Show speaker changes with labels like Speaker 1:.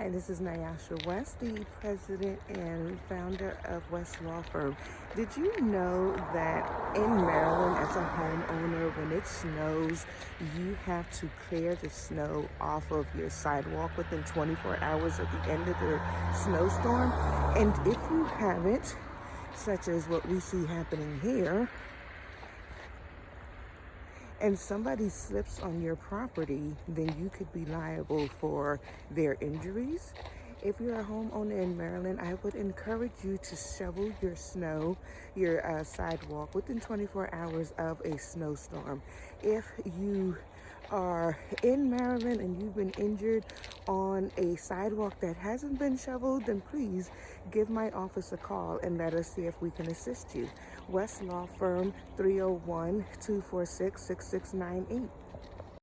Speaker 1: Hi, this is Nyasha West, the president and founder of West Law Firm. Did you know that in Maryland, as a homeowner, when it snows, you have to clear the snow off of your sidewalk within 24 hours at the end of the snowstorm? And if you haven't, such as what we see happening here, and somebody slips on your property, then you could be liable for their injuries. If you're a homeowner in Maryland, I would encourage you to shovel your snow, your sidewalk within 24 hours of a snowstorm. If you are in Maryland and you've been injured on a sidewalk that hasn't been shoveled, then please give my office a call and let us see if we can assist you. West Law Firm, 301-246-6698.